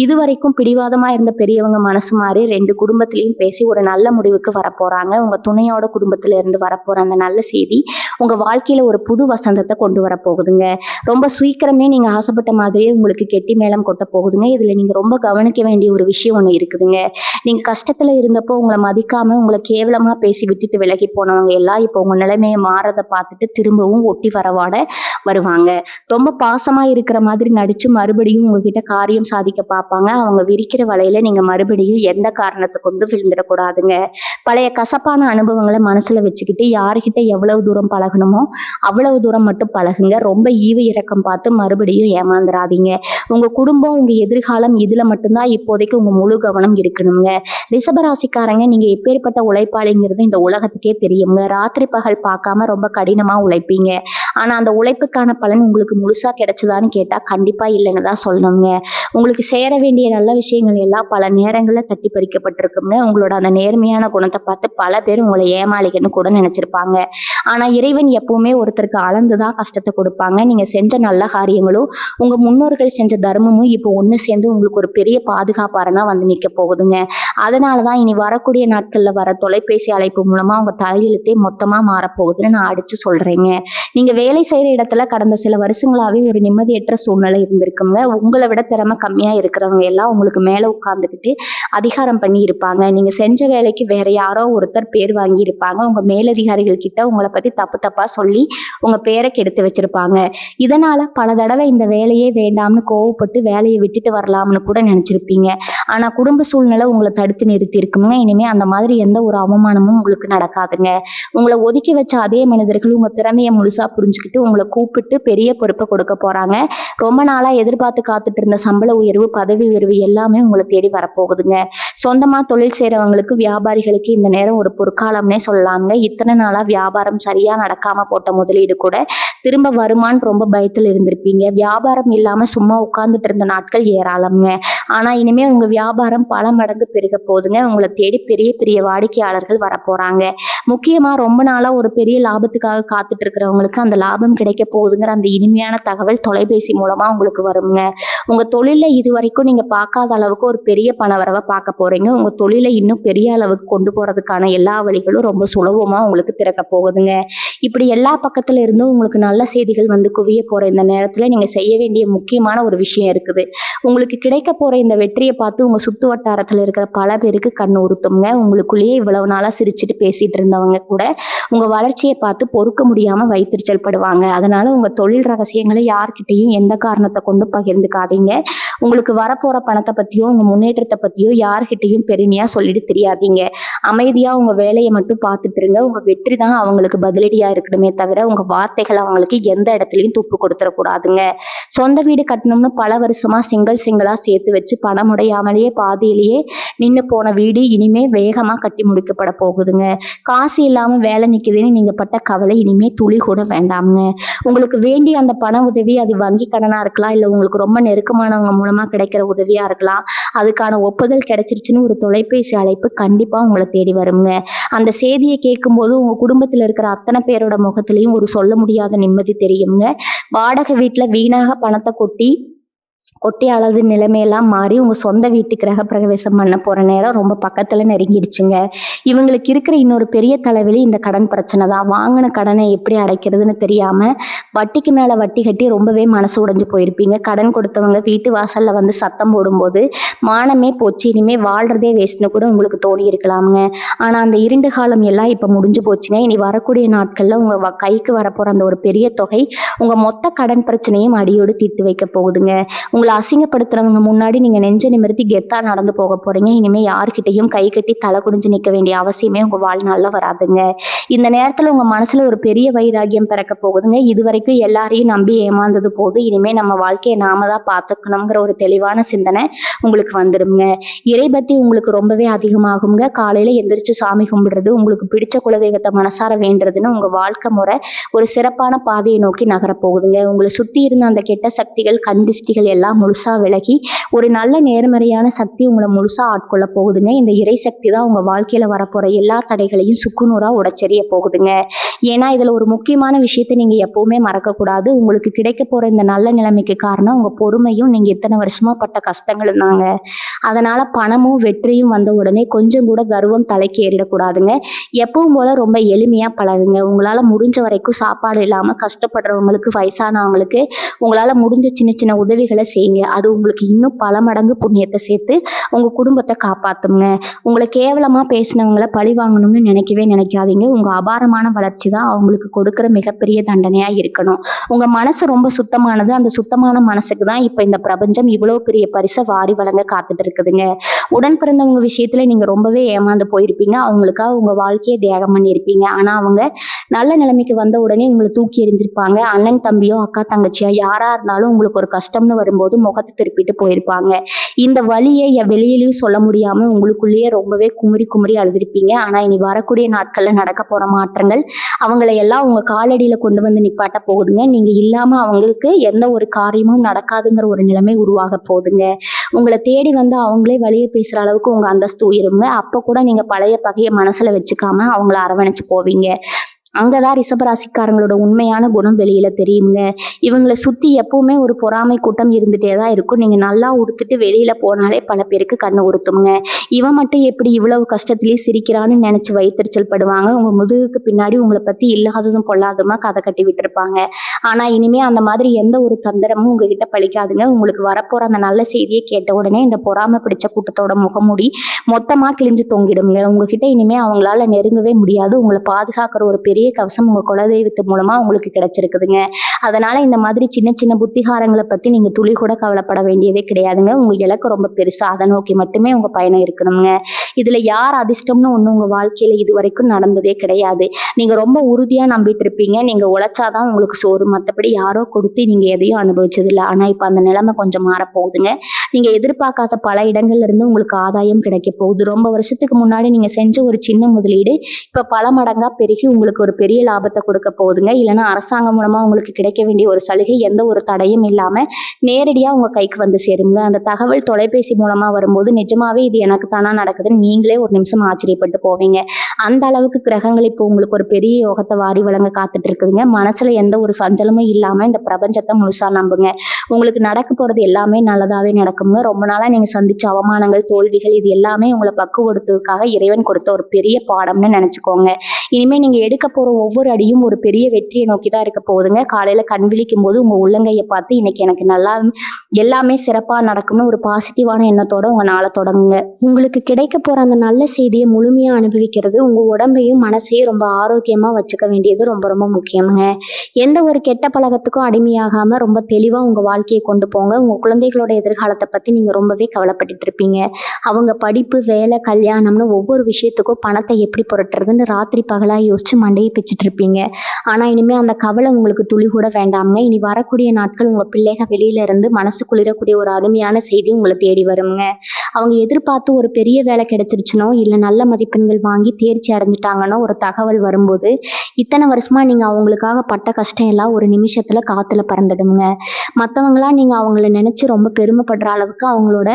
இதுவரைக்கும் பிடிவாதமா இருந்த பெரியவங்க மனசு மாறி 2 குடும்பத்திலையும் பேசி ஒரு நல்ல முடிவுக்கு வரப்போறாங்க. உங்க துணையோட குடும்பத்துல இருந்து வரப்போற அந்த நல்ல செய்தி உங்க வாழ்க்கையில ஒரு புது வசந்தத்தை கொண்டு வர போகுதுங்க. ரொம்ப சீக்கிரமே நீங்க ஆசைப்பட்ட மாதிரியே உங்களுக்கு கெட்டி மேளம் கொட்ட போகுதுங்க. இதுல நீங்க ரொம்ப கவனிக்க வேண்டிய ஒரு விஷயம் ஒண்ணு இருக்குதுங்க. நீங்க கஷ்டத்துல இருந்தப்போ உங்களை மதிக்காம உங்களை கேவலமா பேசி விட்டுட்டு விலகி போனவங்க எல்லாம் இப்போ உங்க நிலைமையை மாறதை பார்த்துட்டு திரும்பவும் ஒட்டி வரவாட வருவாங்க. ரொம்ப பாசமா இருக்கிற மாதிரி நடிச்சு மறுபடியும் உங்ககிட்ட காரியம் சாதிக்க பார்ப்பாங்க. அவங்க விரிக்கிற வலையில நீங்க மறுபடியும் எந்த காரணத்தை கொண்டு விழுந்துடக்கூடாதுங்க. பழைய கசப்பான அனுபவங்களை மனசுல வச்சுக்கிட்டு யாருக்கிட்ட எவ்வளவு தூரம் பழகணுமோ அவ்வளவு தூரம் மட்டும் பழகுங்க. ரொம்ப ஈவு இறக்கம் பார்த்து மறுபடியும் ஏமாந்துடாதீங்க. உங்க குடும்பம் உங்க எதிர்காலம் இதுல மட்டும்தான் இப்போதைக்கு உங்க முழு கவனம் இருக்கணுங்க. ரிஷபராசிக்காரங்க நீங்க எப்பேற்பட்ட உழைப்பாளிங்கிறது இந்த உலகத்துக்கே தெரியுங்க. ராத்திரி பகல் பார்க்காம ரொம்ப கடினமா உழைப்பீங்க. ஆனா அந்த உழைப்புக்கான பலன் உங்களுக்கு முழுசா கிடைச்சதான்னு கேட்டா கண்டிப்பா இல்லைன்னு தான் சொல்லணுங்க. உங்களுக்கு சேர வேண்டிய நல்ல விஷயங்கள் எல்லாம் பல நேரங்களில் தட்டி பறிக்கப்பட்டிருக்குங்க. உங்களோட அந்த நேர்மையான குணத்தை பார்த்து பல பேர் உங்களை ஏமாளிகன்னு கூட நினைச்சிருப்பாங்க. ஆனா இறைவன் எப்பவுமே ஒருத்தருக்கு அளந்துதான் கஷ்டத்தை கொடுப்பாங்க. நீங்க செஞ்ச நல்ல காரியங்களும் உங்க முன்னோர்கள் செஞ்ச தர்மமும் இப்போ ஒண்ணு சேர்ந்து உங்களுக்கு ஒரு பெரிய பாதுகாப்பாரனா வந்து நிக்க போகுதுங்க. அதனாலதான் இனி வரக்கூடிய நாட்கள்ல வர தொலைபேசி அழைப்பு மூலமா உங்க தலையெழுத்தே மொத்தமா மாறப்போகுதுன்னு நான் அடிச்சு சொல்றேங்க. நீங்க வேலை செய்யற இடத்துல கடந்த சில வருஷங்களாவே ஒரு நிம்மதியற்ற சூழ்நிலை இருந்திருக்குங்க. உங்களை விட திறமை கம்மியா இருக்கிறவங்க எல்லாம் உங்களுக்கு மேல உட்கார்ந்துக்கிட்டு அதிகாரம் பண்ணி இருப்பாங்க. நீங்க செஞ்ச வேலைக்கு வேற யாரோ ஒருத்தர் பேர் வாங்கி இருப்பாங்க. உங்க மேலதிகாரிகள் கிட்ட உங்களை பத்தி தப்பு தப்பா சொல்லி உங்க பேரை கெடுத்து வச்சிருப்பாங்க. இதனால பல தடவை இந்த வேலையே வேண்டாம்னு கோவப்பட்டு வேலையை விட்டுட்டு வரலாம்னு கூட நினைச்சிருப்பீங்க. ஆனா குடும்ப சூழ்நிலை உங்களை தடுத்து நிறுத்தி இருக்குங்க. இனிமே அந்த மாதிரி எந்த ஒரு அவமானமும் உங்களுக்கு நடக்காதுங்க. உங்களை ஒதுக்கி வச்ச அதே மனிதர்கள் உங்க திறமையை முழுசா புரிஞ்சுக்கிட்டு உங்களை கூப்பிட்டு பெரிய பொறுப்பை கொடுக்க போறாங்க. ரொம்ப நாளா எதிர்பார்த்து காத்துட்டு இருந்த சம்பள உயர்வு, பதவி உயர்வு எல்லாமே உங்களை தேடி வரப்போகுதுங்க. சொந்தமா தொழில் செய்யறவங்களுக்கு, வியாபாரிகளுக்கு இந்த நேரம் ஒரு பொற்காலம்னே சொல்லலாங்க. இத்தனை நாளா வியாபாரம் சரியா நடக்காம போட்ட முதலீடு கூட திரும்ப வருமான்னு ரொம்ப பயத்தில் இருந்திருப்பீங்க. வியாபாரம் இல்லாம சும்மா உட்கார்ந்துட்டு இருந்த நாட்கள் ஏராளம்ங்க. ஆனா இனிமே உங்க வியாபாரம் பல மடங்கு பெருக போகுதுங்க. உங்களை தேடி பெரிய பெரிய வாடிக்கையாளர்கள் வரப்போறாங்க. முக்கியமா ரொம்ப நாளா ஒரு பெரிய லாபத்துக்காக காத்துட்டு இருக்கிறவங்களுக்கு அந்த லாபம் கிடைக்க போகுதுங்கிற அந்த இனிமையான தகவல் தொலைபேசி மூலமா உங்களுக்கு வருங்க. உங்க தொழில இதுவரைக்கும் நீங்க பார்க்காத அளவுக்கு ஒரு பெரிய பணவரவை பார்க்க போறீங்க. உங்க தொழிலை இன்னும் பெரிய அளவுக்கு கொண்டு போறதுக்கான எல்லா வழிகளும் ரொம்ப சுலபமா உங்களுக்கு திறக்க போகுதுங்க. இப்படி எல்லா பக்கத்துல இருந்தும் உங்களுக்கு நல்ல செய்திகள் வந்து குவிய போற இந்த நேரத்துல நீங்க செய்ய வேண்டிய முக்கியமான ஒரு விஷயம் இருக்குது. உங்களுக்கு கிடைக்க போற இந்த வெற்றியை பார்த்து உங்க சுத்து வட்டாரத்துல இருக்கிற பல பேருக்கு கண் உறுத்துங்க. உங்களுக்குள்ளேயே இவ்வளவு நாளா சிரிச்சுட்டு பேசிட்டு இருந்தவங்க கூட உங்க வளர்ச்சியை பார்த்து பொறுக்க முடியாம வைத்தறிச்சல் படுவாங்க. அதனால உங்க தொழில் ரகசியங்களை யார்கிட்டையும் எந்த காரணத்தை கொண்டு பகிர்ந்துக்காதீங்க. உங்களுக்கு வரப்போற பணத்தை பத்தியோ உங்க முன்னேற்றத்தை பத்தியோ யார்கிட்டையும் பெருமையா சொல்லிட்டு தெரியாதீங்க. அமைதியா உங்க வேலையை மட்டும் பார்த்துட்டு இருங்க. உங்க வெற்றி தான் அவங்களுக்கு பதிலடியா இருக்கணுமே தவிர உங்க வார்த்தைகள் அவங்களுக்கு எந்த இடத்துலயும் துப்பு கொடுத்துடக்கூடாதுங்க. சொந்த வீடு கட்டணும்னு பல வருஷமா செங்கலா சேர்த்து வச்சு பணம் உடையாமலேயே பாதியிலேயே நின்று போன வீடு இனிமே வேகமா கட்டி முடிக்கப்பட போகுதுங்க. காசு இல்லாம வேலை நிக்குதுன்னு நீங்க பட்ட கவலை இனிமே துளி கூட வேண்டாமுங்க. உங்களுக்கு வேண்டிய அந்த பண உதவி, அது வங்கி கடனா இருக்கலாம், இல்ல உங்களுக்கு ரொம்ப நெருக்கமானவங்க மூலமா கிடைக்கிற உதவியா இருக்கலாம். அதுக்கான ஒப்புதல் கிடைச்சிருச்சுன்னு ஒரு தொலைபேசி அழைப்பு கண்டிப்பா உங்களை தேடி வருங்க. அந்த செய்தியை கேட்கும்போது உங்க குடும்பத்துல இருக்கிற அத்தனை பேரோட முகத்திலையும் ஒரு சொல்ல முடியாத நிம்மதி தெரியுங்க. வாடகை வீட்டுல வீணாக பணத்தை கொட்டி அளவு நிலைமையெல்லாம் மாறி உங்க சொந்த வீட்டு கிரக பிரவேசம் பண்ண போற நேரம் ரொம்ப பக்கத்துல நெருங்கிடுச்சுங்க. இவங்களுக்கு இருக்கிற இன்னொரு பெரிய தலைவலி இந்த கடன் பிரச்சனை தான். வாங்கின கடனை எப்படி அடைக்கிறதுன்னு தெரியாம வட்டிக்கு மேல வட்டி கட்டி ரொம்பவே மனசு உடைஞ்சு போயிருப்பீங்க. கடன் கொடுத்தவங்க வீட்டு வாசல்ல வந்து சத்தம் போடும்போது மானமே போச்சு, இனிமே வாழ்றதே வேஸ்ட்னு கூட உங்களுக்கு தோணி இருக்கலாமுங்க. ஆனா அந்த இருண்டு காலம் எல்லாம் இப்ப முடிஞ்சு போச்சுங்க. இனி வரக்கூடிய நாட்கள்ல உங்க கைக்கு வரப்போற அந்த ஒரு பெரிய தொகை உங்க மொத்த கடன் பிரச்சனையும் அடியோடு தீர்த்து வைக்க போகுதுங்க. உங்களை அசிங்கப்படுத்துறவங்க முன்னாடி நீங்க நெஞ்ச நிமிர்த்தி கெத்தா நடந்து போக போறீங்க. இனிமே யாருக்கிட்டையும் கை கட்டி தலை குடிஞ்சு நிக்க வேண்டிய அவசியமே உங்க வாழ்நாள்ல வராதுங்க. இந்த நேரத்துல உங்க மனசுல ஒரு பெரிய வைராகியம் பிறக்க போகுதுங்க. இதுவரைக்கும் எல்லாரையும் நம்பி ஏமாந்தது போது, இனிமே நம்ம வாழ்க்கையை நாம தான் பார்த்துக்கணுங்கிற ஒரு தெளிவான சிந்தனை உங்களுக்கு வந்துடுங்க. இறைபக்தி உங்களுக்கு ரொம்பவே அதிகமாகுங்க. காலையில எந்திரிச்சு சாமி கும்பிடுறது, உங்களுக்கு பிடிச்ச குலதெய்வத்தை மனசார வேண்டுறதுன்னு உங்க வாழ்க்கை முறை ஒரு சிறப்பான பாதையை நோக்கி நகரப்போகுதுங்க. உங்களை சுத்தி இருந்த அந்த கெட்ட சக்திகள், கண்டிஷ்டிகள் எல்லாம் முழுசா விலகி ஒரு நல்ல நேர்மறையான சக்தி உங்களை முழுசா ஆட்கொள்ள போகுதுங்க. இந்த இறை சக்தி தான் உங்க வாழ்க்கையில வரப்போற எல்லா தடைகளையும் சுக்குநூறா உடைச்செறிய போகுதுங்க. ஏன்னா இதுல ஒரு முக்கியமான விஷயத்தை நீங்க எப்பவுமே மறக்க கூடாது. உங்களுக்கு கிடைக்க போற இந்த நல்ல நிலைமைக்கு காரணம் உங்க பொறுமையும் நீங்க இத்தனை வருஷமா பட்ட கஷ்டங்களும் தாங்க. அதனால பணமும் வெற்றியும் வந்த உடனே கொஞ்சம் கூட கர்வம் தலைக்கு ஏறிடக்கூடாதுங்க. எப்பவும் போல ரொம்ப எளிமையா பழகுங்க. உங்களால முடிஞ்ச வரைக்கும் சாப்பாடு இல்லாம கஷ்டப்படுறவங்களுக்கு, வயசானவங்களுக்கு உங்களால முடிஞ்ச சின்ன சின்ன உதவிகளை செய்யுங்க. அது உங்களுக்கு இன்னும் பல மடங்கு புண்ணியத்தை சேர்த்து உங்க குடும்பத்தை காப்பாத்துங்க. உங்களை கேவலமா பேசினவங்களை பழி வாங்கணும்னு நினைக்கவே நினைக்காதீங்க. உங்க அபாரமான வளர்ச்சி தான் அவங்களுக்கு கொடுக்கிற மிகப்பெரிய தண்டனையா இருக்கணும். உங்க மனசு ரொம்ப சுத்தமானது. அந்த சுத்தமான மனசுக்கு தான் இப்ப இந்த பிரபஞ்சம் இவ்வளவு பெரிய பரிசை வாரி வழங்க காத்துட்டு இருக்குதுங்க. உடன் பிறந்தவங்க விஷயத்துல நீங்க ரொம்பவே ஏமாந்து போயிருப்பீங்க. அவங்களுக்காக உங்க வாழ்க்கையை தியாகம் பண்ணியிருப்பீங்க. ஆனா அவங்க நல்ல நிலைமைக்கு வந்த உடனே உங்களை தூக்கி எறிஞ்சிருப்பாங்க. அண்ணன் தம்பியோ அக்கா தங்கச்சியோ யாரா இருந்தாலும் உங்களுக்கு ஒரு கஷ்டம்னு வரும்போது முகத்தை திருப்பிட்டு போயிருப்பாங்க. இந்த வலியை வெளியிலயும் சொல்ல முடியாம உங்களுக்குள்ளேயே ரொம்பவே குமுறி குமுறி அழுதுருப்பீங்க. ஆனா இனி வரக்கூடிய நாட்கள்ல நடக்க போற மாற்றங்கள் அவங்களை எல்லாம் உங்க காலடியில கொண்டு வந்து நிப்பாட்ட போகுதுங்க. நீங்க இல்லாம அவங்களுக்கு எந்த ஒரு காரியமும் நடக்காதுங்கிற ஒரு நிலைமை உருவாக போகுதுங்க. உங்களை தேடி வந்து அவங்களே வழியை பேசுற அளவுக்கு உங்க அந்தஸ்து உயருங்க. அப்ப கூட நீங்க பழைய பகைய மனசுல வச்சுக்காம அவங்கள அரவணைச்சு போவீங்க. அங்கதான் ரிஷபராசிக்காரங்களோட உண்மையான குணம் வெளியில தெரியுங்க. இவங்களை சுத்தி எப்பவுமே ஒரு பொறாமை கூட்டம் இருந்துட்டே தான் இருக்கும். நீங்க நல்லா உடுத்துட்டு வெளியில போனாலே பல பேருக்கு கண்ணு உறுத்துங்க. இவன் மட்டும் எப்படி இவ்வளவு கஷ்டத்திலேயே சிரிக்கிறான்னு நினைச்சு வயிற்றுச்சல் படுவாங்க. உங்க முதுகுக்கு பின்னாடி உங்களை பத்தி இல்லாததும் பொல்லாததுமா கதை கட்டி விட்டுருப்பாங்க. ஆனா இனிமே அந்த மாதிரி எந்த ஒரு தந்திரமும் உங்ககிட்ட பழிக்காதுங்க. உங்களுக்கு வரப்போற அந்த நல்ல செய்தியை கேட்ட உடனே இந்த பொறாமை பிடிச்ச கூட்டத்தோட முகமூடி மொத்தமா கிழிஞ்சு தொங்கிடுங்க. உங்ககிட்ட இனிமே அவங்களால நெருங்கவே முடியாது. உங்களை பாதுகாக்கிற ஒரு பெரிய கவசம் உங்க குலதெய்வத்து மூலமா உங்களுக்கு கிடைச்சிருக்குதுங்க. அதனால இந்த மாதிரி சின்ன சின்ன புத்திகாரங்களை பத்தி நீங்க துளி கூட கவலைப்பட வேண்டியதே கிடையாதுங்க. உங்க இலக்கு ரொம்ப பெருசா அதை நோக்கி மட்டுமே உங்க பயணம் இருக்கணுங்க. இதுல யார் அதிர்ஷ்டம்னு ஒண்ணு உங்க வாழ்க்கையில இது வரைக்கும் நடந்ததே கிடையாது. நீங்க ரொம்ப உறுதியா நம்பிட்டு இருப்பீங்க. நீங்க உழைச்சாதான் உங்களுக்கு சோறு, மத்தபடி யாரோ கொடுத்து நீங்க எதையும் அனுபவிச்சது இல்லை. ஆனா இப்ப அந்த நிலைமை கொஞ்சம் மாறப்போகுதுங்க. நீங்க எதிர்பார்க்காத பல இடங்கள்ல இருந்து உங்களுக்கு ஆதாயம் கிடைக்க போகுது. ரொம்ப வருஷத்துக்கு முன்னாடி நீங்க செஞ்ச ஒரு சின்ன முதலீடு இப்ப பல மடங்கா பெருகி உங்களுக்கு ஒரு பெரிய லாபத்தை கொடுக்க போகுதுங்க. இல்லைன்னா அரசாங்கம் மூலமா உங்களுக்கு கிடைக்க வேண்டிய ஒரு சலுகை எந்த ஒரு தடையும் இல்லாம நேரடியா உங்க கைக்கு வந்து சேருங்க. அந்த தகவல் தொலைபேசி மூலமா வரும்போது நிஜமாவே இது எனக்கு தானா நடக்குதுன்னு நீங்களே ஒரு நிமிஷம் ஆச்சரியப்பட்டு போவீங்க. அந்த அளவுக்கு கிரகங்கள் இப்போ உங்களுக்கு ஒரு பெரிய யோகத்தை வாரி வழங்க காத்துட்டு இருக்குதுங்க. மனசுல எந்த ஒரு சஞ்சலமும் இல்லாம இந்த பிரபஞ்சத்தை முழுசா நம்புங்க. உங்களுக்கு நடக்க போறது எல்லாமே நல்லதாவே நடக்குங்க. ரொம்ப நாளா நீங்க சந்திச்ச அவமானங்கள், தோல்விகள் இது எல்லாமே உங்களை பக்குவடுத்துவதற்காக இறைவன் கொடுத்த ஒரு பெரிய பாடம்னு நினைச்சுக்கோங்க. இனிமே நீங்க எடுக்க போற ஒவ்வொரு அடியும் ஒரு பெரிய வெற்றியை நோக்கி தான் இருக்க போகுதுங்க. காலையில கண் விழிக்கும் போது உங்க உள்ளங்கையை பார்த்து இன்னைக்கு எனக்கு நல்லா எல்லாமே சிறப்பா நடக்கும்னு ஒரு பாசிட்டிவான எண்ணத்தோட உங்க நாளை தொடங்குங்க. உங்களுக்கு கிடைக்க போற அந்த நல்ல செய்தியை முழுமையா அனுபவிக்கிறது உங்க உடம்பையும் மனசையும் ரொம்ப ஆரோக்கியமா வச்சுக்க வேண்டியது ரொம்ப ரொம்ப முக்கியமுங்க. எந்த ஒரு கெட்ட பழக்கத்துக்கும் அடிமையாகாம ரொம்ப தெளிவா உங்க வாழ்க்கையை கொண்டு போங்க. உங்க குழந்தைகளோட எதிர்காலத்தை பத்தி நீங்க ரொம்பவே கவலைப்பட்டுட்டு இருப்பீங்க. அவங்க படிப்பு, வேலை, கல்யாணம்னு ஒவ்வொரு விஷயத்துக்கும் பணத்தை எப்படி புரட்டுறதுன்னு ராத்திரி பகலா யோசிச்சு மண்டையை பிச்சுட்டு இருப்பீங்க. ஆனா இனிமே அந்த கவலை உங்களுக்கு துளி கூட வேண்டாமுங்க. இனி வரக்கூடிய நாட்கள் உங்க பிள்ளைக வெளியில இருந்து மனசு குளிரக்கூடிய ஒரு அருமையான செய்தி உங்களை தேடி வருங்க. அவங்க எதிர்பார்த்து ஒரு பெரிய வேலை கிடைச்சிருச்சுனோ இல்ல நல்ல மதிப்பெண்கள் வாங்கி தேர்ச்சி அடைஞ்சிட்டாங்கன்னோ ஒரு தகவல் வரும்போது இத்தனை வருஷமா நீங்க அவங்களுக்காக பட்ட கஷ்டம் எல்லாம் ஒரு நிமிஷத்துல காத்துல பறந்துடுங்க. மற்றவங்களா நீங்க அவங்கள நினைச்சு ரொம்ப பெருமைப்படுற அளவுக்கு அவங்களோட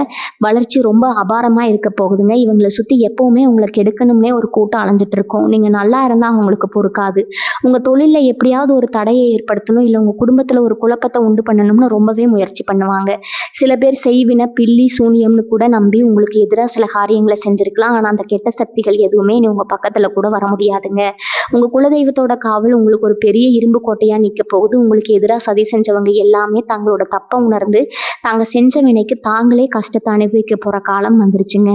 வளர்ச்சி ரொம்ப அபாரமா இருக்க போகுதுங்க. இவங்களை சுத்தி எப்பவுமே உங்களை கெடுக்கணும்னே ஒரு கூட்டம் அலைஞ்சிட்டு இருக்கும். நீங்க நல்லா இருந்தா அவங்களுக்கு பொறுக்காது. உங்க தொழில எப்படியாவது ஒரு தடையை ஏற்படுத்தணும், இல்ல உங்க குடும்பத்துல ஒரு குழப்பத்தை உண்டு பண்ணணும்னு ரொம்பவே முயற்சி பண்ணுவாங்க. சில பேர் செய்வின, பில்லி, சூனியம்னு கூட நம்பி உங்களுக்கு எதிராக சில காரியங்களை செஞ்சிருக்கலாம். ஆனா அந்த கெட்ட சக்திகள் எதுவுமே இனி உங்க பக்கத்துல கூட வர முடியாதுங்க. உங்க குலதெய்வத்தோட காவல் உங்களுக்கு ஒரு பெரிய இரும்பு கோட்டையா நிக்க போகுது. உங்களுக்கு எதிராக சதி செஞ்சவங்க எல்லாமே தங்களோட தப்பை உணர்ந்து தாங்க செஞ்ச வினைக்கு தாங்களே கஷ்டத்தை அனுபவிக்க போற காலம் வந்துருச்சுங்க.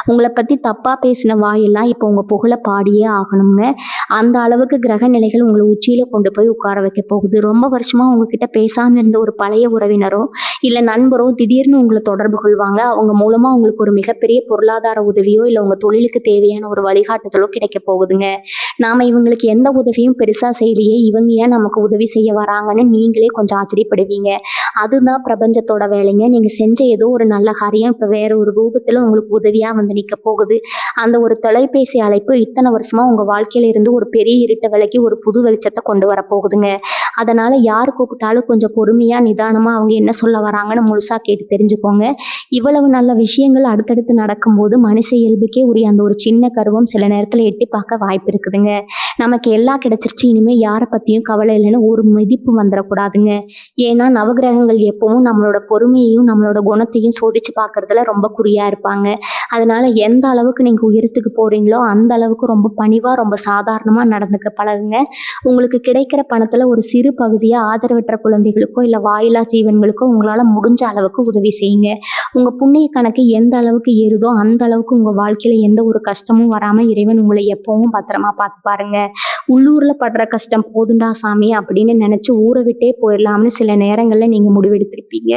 உங்களை பத்தி தப்பா பேசின வாயெல்லாம் இப்போ உங்க புகழ பாடியே ஆகணுங்க. அந்த அளவுக்கு கிரக நிலைகள் உங்களை உச்சியில கொண்டு போய் உட்கார வைக்க போகுது. ரொம்ப வருஷமா உங்ககிட்ட பேசாம இருந்த ஒரு பழைய உறவினரோ இல்ல நண்பரோ திடீர்னு உங்களை தொடர்பு கொள்வாங்க. அவங்க மூலமா உங்களுக்கு ஒரு மிகப்பெரிய பொருளாதார உதவியோ இல்ல உங்க தொழிலுக்கு தேவையான ஒரு வழிகாட்டுதலோ கிடைக்க போகுதுங்க. நாம இவங்களுக்கு எந்த உதவியும் பெருசா செய்யலையே, இவங்க ஏன் நமக்கு உதவி செய்ய வராங்கன்னு நீங்களே கொஞ்சம் ஆச்சரியப்படுவீங்க. அதுதான் பிரபஞ்சத்தோட வேலைங்க. நீங்க செஞ்ச ஏதோ ஒரு நல்ல காரியம் இப்ப வேற ஒரு ரூபத்துல உங்களுக்கு உதவியா வந்து நிக்க போகுது. அந்த ஒரு தொலைபேசி அழைப்பு இத்தனை வருஷமா உங்க வாழ்க்கையில இருந்து ஒரு பெரிய இருட்ட விலைக்கு ஒரு புது வெளிச்சத்தை கொண்டு வர போகுதுங்க. அதனால யார் கூப்பிட்டாலும் கொஞ்சம் பொறுமையா நிதானமா அவங்க என்ன சொல்ல வராங்கன்னு முழுசா கேட்டு தெரிஞ்சுக்கோங்க. இவ்வளவு நல்ல விஷயங்கள் அடுத்தடுத்து நடக்கும்போது மனுஷ இயல்புக்கே உரிய அந்த ஒரு சின்ன கருவம் சில நேரத்துல எட்டி பார்க்க வாய்ப்பு இருக்குதுங்க. நமக்கு எல்லாம் கிடைச்சிருச்சு, இனிமே யாரை பத்தியும் கவலை இல்லைன்னு ஒரு மதிப்பு வந்துடக்கூடாதுங்க. ஏன்னா நவகிரகங்கள் எப்பவும் நம்மளோட பொறுமையையும் நம்மளோட குணத்தையும் சோதிச்சு பார்க்கறதுல ரொம்ப குறியா இருப்பாங்க. அதனால எந்த அளவுக்கு நீங்க உயரத்துக்கு போறீங்களோ அந்த அளவுக்கு ரொம்ப பணிவா ரொம்ப சாதாரணமா நடந்துக்க பழகுங்க. உங்களுக்கு கிடைக்கிற பணத்துல ஒரு சிறு பகுதியா ஆதரவற்ற குழந்தைகளுக்கோ இல்ல வாயிலா ஜீவன்களுக்கோ உங்களால முடிஞ்ச அளவுக்கு உதவி செய்யுங்க. உங்க புண்ணிய கணக்கு எந்த அளவுக்கு ஏறுதோ அந்த அளவுக்கு உங்க வாழ்க்கையில எந்த ஒரு கஷ்டமும் வராம இறைவன் உங்களை எப்பவும் பத்திரமா பார்த்து பாருங்க. உள்ளூர்ல படுற கஷ்டம் போதுண்டா சாமி அப்படின்னு நினைச்சு ஊரை விட்டே போயிடலாம்னு சில நேரங்கள்ல நீங்க முடிவெடுத்திருப்பீங்க.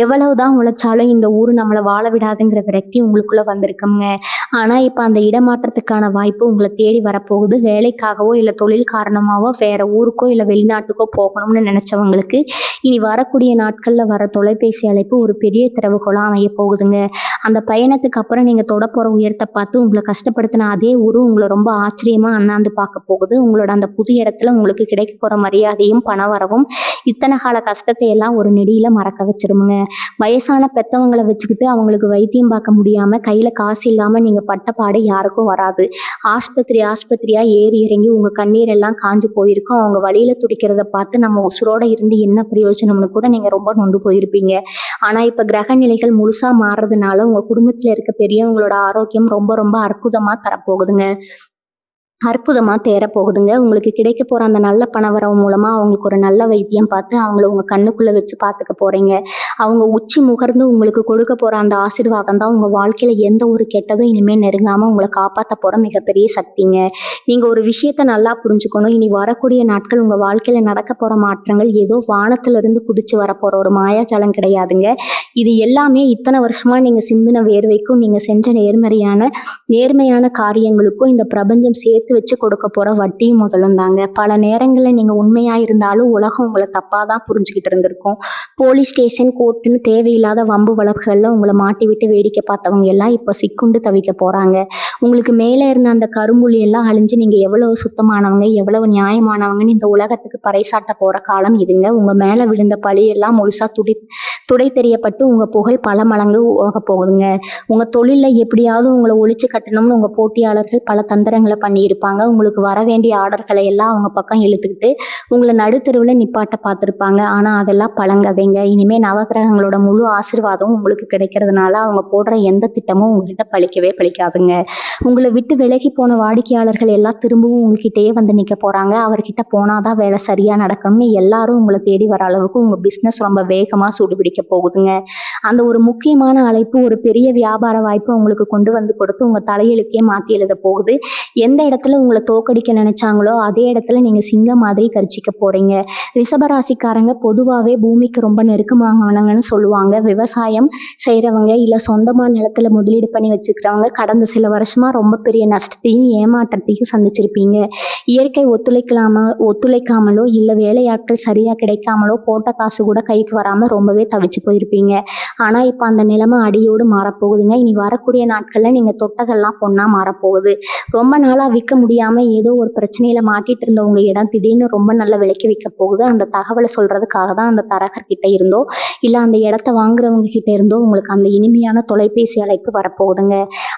எவ்வளவுதான் உழைச்சாலும் இந்த ஊரு நம்மள வாழ விடாதுங்கிற விரக்தி உங்களுக்குள்ள வந்திருக்குங்க. ஆனா இப்ப அந்த இடமாற்றத்துக்கான வாய்ப்பு உங்களை தேடி வரப்போகுது. வேலைக்காகவோ இல்ல தொழில் காரணமாவோ வேற ஊருக்கோ இல்ல வெளிநாட்டுக்கோ போகணும்னு நினைச்சவங்களுக்கு இனி வரக்கூடிய நாட்கள்ல வர தொலைபேசி அழைப்பு ஒரு பெரிய திறவுகோலா அமைய போகுதுங்க. அந்த பயணத்துக்கு அப்புறம் நீங்க தொடப்போற உயரத்தை பார்த்து உங்களை கஷ்டப்படுத்தின அதே ஊரு உங்களை ரொம்ப ஆச்சரியமா அண்ணாந்து பார்க்க போகுது. உங்களோட அந்த புது இடத்துல உங்களுக்கு கிடைக்க போற மரியாதையும் பண வரவும் இத்தனை கால கஷ்டத்தை எல்லாம் ஒரு நெடியில மறக்க வச்சிருமுங்க. வயசான பெத்தவங்களை வச்சுக்கிட்டு அவங்களுக்கு வைத்தியம் பார்க்க முடியாம கையில காசு இல்லாம நீங்க பட்ட பாடு யாருக்கும் வராது. ஆஸ்பத்திரியா ஏறி இறங்கி உங்க கண்ணீர் எல்லாம் காஞ்சு போயிருக்கும். அவங்க வழியில துடிக்கிறத பார்த்து நம்ம உசுரோட இருந்து என்ன பிரயோஜனம்னு கூட நீங்க ரொம்ப நொந்து போயிருப்பீங்க. ஆனா இப்ப கிரக நிலைகள் முழுசா மாறுறதுனால உங்க குடும்பத்துல இருக்க பெரியவங்களோட ஆரோக்கியம் ரொம்ப ரொம்ப அற்புதமா தரப்போகுதுங்க. அற்புதமா தேறப்போகுதுங்க. உங்களுக்கு கிடைக்க போற அந்த நல்ல பணவரவு மூலமா அவங்களுக்கு ஒரு நல்ல வைத்தியம் பார்த்து அவங்கள உங்க கண்ணுக்குள்ள வச்சு பார்த்துக்க போறீங்க. அவங்க உச்சி முகர்ந்து உங்களுக்கு கொடுக்க போற அந்த ஆசீர்வாதம் தான் உங்க வாழ்க்கையில எந்த ஒரு கெட்டதும் இனிமே நெருங்காம உங்களை காப்பாத்த போற மிகப்பெரிய சக்திங்க. நீங்க ஒரு விஷயத்த நல்லா புரிஞ்சுக்கணும். இனி வரக்கூடிய நாட்கள் உங்க வாழ்க்கையில நடக்க போற மாற்றங்கள் ஏதோ வானத்துல இருந்து குதிச்சு வரப்போற ஒரு மாயாஜாலம் கிடையாதுங்க. இது எல்லாமே இத்தனை வருஷமா நீங்க சிந்தின வேர்வைக்கும் நீங்க செஞ்ச நேர்மையான காரியங்களுக்கும் இந்த பிரபஞ்சம் சேர்த்து வச்சு கொடுக்க போற வட்டியும் முதலும் தாங்க. பல நேரங்கள்ல நீங்க உண்மையா இருந்தாலும் உலகம் உங்களை தப்பாதான் புரிஞ்சுக்கிட்டு இருந்திருக்கும். போலீஸ் ஸ்டேஷன், கோர்ட்டுன்னு தேவையில்லாத வம்பு வழக்குகள்ல உங்களை மாட்டி விட்டு வேடிக்கை பார்த்தவங்க எல்லாம் இப்ப சிக்குண்டு தவிக்க போறாங்க. உங்களுக்கு மேல இருந்த அந்த கரும்புள்ளி எல்லாம் அழிஞ்சு நீங்க எவ்வளவு சுத்தமானவங்க, எவ்வளவு நியாயமானவங்கன்னு இந்த உலகத்துக்கு பறைசாட்ட போற காலம் இதுங்க. உங்க மேல விழுந்த பழியெல்லாம் முழுசா துடை தெரியப்பட்டு உங்க புகழ் பல மடங்கு உலக போகுதுங்க. உங்க தொழில எப்படியாவது உங்களை ஒழிச்சு கட்டணும்னு உங்க போட்டியாளர்கள் பல தந்திரங்களை பண்ணியிருப்பாங்க. உங்களுக்கு வர வேண்டிய ஆர்டர்களை எல்லாம் அவங்க பக்கம் இழுத்துக்கிட்டு உங்களை நடுத்தெருவில் நிப்பாட்ட பார்த்துருப்பாங்க. ஆனா அதெல்லாம் பழங்கதைங்க. இனிமே நவகிரகங்களோட முழு ஆசீர்வாதமும் உங்களுக்கு கிடைக்கிறதுனால அவங்க போடுற எந்த திட்டமும் உங்ககிட்ட பழிக்கவே பழிக்காதுங்க. உங்களை விட்டு விலகி போன வாடிக்கையாளர்கள் எல்லாம் திரும்பவும் உங்ககிட்டயே வந்து நிக்க போறாங்க. அவர்கிட்ட போனாதான் வேலை சரியா நடக்கணும்னு எல்லாரும் உங்களை தேடி வர அளவுக்கு உங்க பிசினஸ் ரொம்ப வேகமா சூடுபிடிக்க போகுதுங்க. அந்த ஒரு முக்கியமான அழைப்பு ஒரு பெரிய வியாபார வாய்ப்பு உங்களுக்கு கொண்டு வந்து கொடுத்து உங்க தலையெழுத்தையே மாத்தி எழுத போகுது. எந்த இடத்துல உங்களை தோக்கடிக்க நினைச்சாங்களோ அதே இடத்துல நீங்க சிங்கம் மாதிரி கரிச்சிக்க போறீங்க. ரிஷபராசிக்காரங்க பொதுவாகவே பூமிக்கு ரொம்ப நெருக்கமானவங்கன்னு சொல்லுவாங்க. விவசாயம் செய்யறவங்க இல்ல சொந்தமா நிலத்துல முதலீடு பண்ணி வச்சுக்கிறவங்க கடந்த சில வருஷமா ரொம்ப பெரிய நஷ்டத்தையும் ஏமாற்றத்தையும் சந்திச்சிருப்பீங்க. இயற்கை ஒத்துழைக்காமலோ இல்ல வேலையாட்கள் சரியா கிடைக்காமலோ போட்ட காசு கூட கைக்கு வராம ரொம்பவே தவிச்சு போயிருப்பீங்க. ஆனா இப்ப அந்த நிலைமை அடியோடு மாறப்போகுதுங்க. இனி வரக்கூடிய நாட்கள்ல நீங்க தொட்டதெல்லாம் பொண்ணா மாறப்போகுது. ரொம்ப நாளா விற்க முடியாம ஏதோ ஒரு பிரச்சனையில மாட்டிட்டு இருந்த உங்க இடம் திடீர்னு ரொம்ப நல்ல விலைக்கு விற்க போகுது. அந்த தகவலை சொல்றதுக்காக தான் அந்த தரகர்கிட்ட இருந்தோ இல்ல அந்த இடத்த வாங்குறவங்க கிட்ட இருந்தோ உங்களுக்கு அந்த இனிமையான தொலைபேசி அழைப்பு வரப்போகுதுங்க.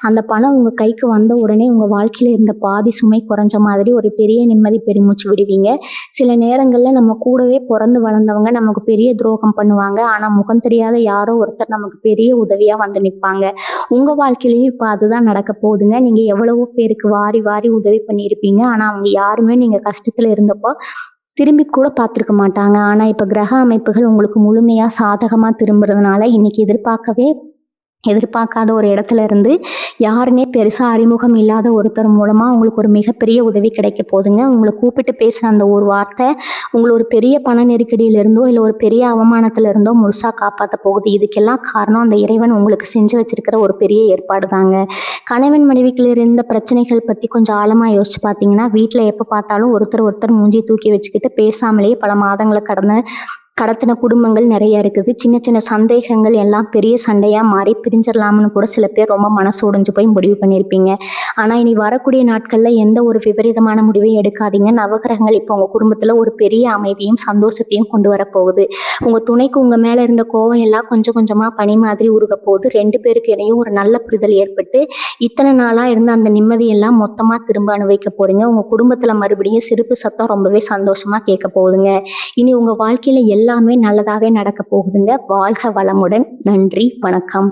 அந்த பணம் உங்க கைக்கு வந்த உடனே உங்க வாழ்க்கையில இருந்த பாதி சுமை குறைஞ்ச மாதிரி ஒரு பெரிய நிம்மதி பெருமூச்சு விடுவீங்க. சில நேரங்கள்ல நம்ம கூடவே பிறந்து வளர்ந்தவங்க நமக்கு பெரிய துரோகம் பண்ணுவாங்க. ஆனா முகம் தெரியாத யாரோ ஒருத்தர் நமக்கு பெரிய உதவியா வந்து நிற்பாங்க. உங்க வாழ்க்கையிலயும் இப்ப அதுதான் நடக்க போகுதுங்க. நீங்க எவ்வளவோ பேருக்கு வாரி வாரி உதவி பண்ணியிருப்பீங்க. ஆனா அவங்க யாருமே நீங்க கஷ்டத்துல இருந்தப்போ திரும்பி கூட பார்த்துருக்க மாட்டாங்க. ஆனா இப்ப கிரக அமைப்புகள் உங்களுக்கு முழுமையா சாதகமா திரும்புறதுனால இன்னைக்கு எதிர்பார்க்காத ஒரு இடத்துல இருந்து யாருன்னே பெருசா அறிமுகம் இல்லாத ஒருத்தர் மூலமா உங்களுக்கு ஒரு மிகப்பெரிய உதவி கிடைக்க போகுதுங்க. உங்களை கூப்பிட்டு பேசுற அந்த ஒரு வார்த்தை உங்களை ஒரு பெரிய பண நெருக்கடியில இருந்தோ இல்ல ஒரு பெரிய அவமானத்துல இருந்தோ முழுசா காப்பாற்ற போகுது. இதுக்கெல்லாம் காரணம் அந்த இறைவன் உங்களுக்கு செஞ்சு வச்சிருக்கிற ஒரு பெரிய ஏற்பாடு தாங்க. கணவன் மனைவிக்குள்ள இருந்த பிரச்சனைகள் பத்தி கொஞ்சம் ஆழமா யோசிச்சு பார்த்தீங்கன்னா வீட்டுல எப்ப பார்த்தாலும் ஒருத்தர் மூஞ்சி தூக்கி வச்சுக்கிட்டு பேசாமலேயே பல மாதங்களை கடத்தின குடும்பங்கள் நிறைய இருக்குது. சின்ன சின்ன சந்தேகங்கள் எல்லாம் பெரிய சண்டையா மாறி பிரிஞ்சிடலாம்னு கூட சில பேர் ரொம்ப மனசு உடைஞ்சு போய் முடிவு பண்ணியிருப்பீங்க. ஆனா இனி வரக்கூடிய நாட்கள்ல எந்த ஒரு விபரீதமான முடிவையும் எடுக்காதீங்க. நவகிரகங்கள் இப்போ உங்க குடும்பத்துல ஒரு பெரிய அமைதியும் சந்தோஷத்தையும் கொண்டு வரப்போகுது. உங்க துணைக்கு உங்க மேல இருந்த கோவம் எல்லாம் கொஞ்சம் கொஞ்சமா பனி மாதிரி உருக போகுது. 2 பேருக்கு இடையும் ஒரு நல்ல புரிதல் ஏற்பட்டு இத்தனை நாளா இருந்த அந்த நிம்மதியெல்லாம் மொத்தமா திரும்ப அனுபவிக்க போறீங்க. உங்க குடும்பத்துல மறுபடியும் சிரிப்பு சத்தம் ரொம்பவே சந்தோஷமா கேட்க போகுதுங்க. இனி உங்க வாழ்க்கையில எல்லாமே நல்லதாவே நடக்க போகுதுங்க. வாழ்க வளமுடன். நன்றி, வணக்கம்.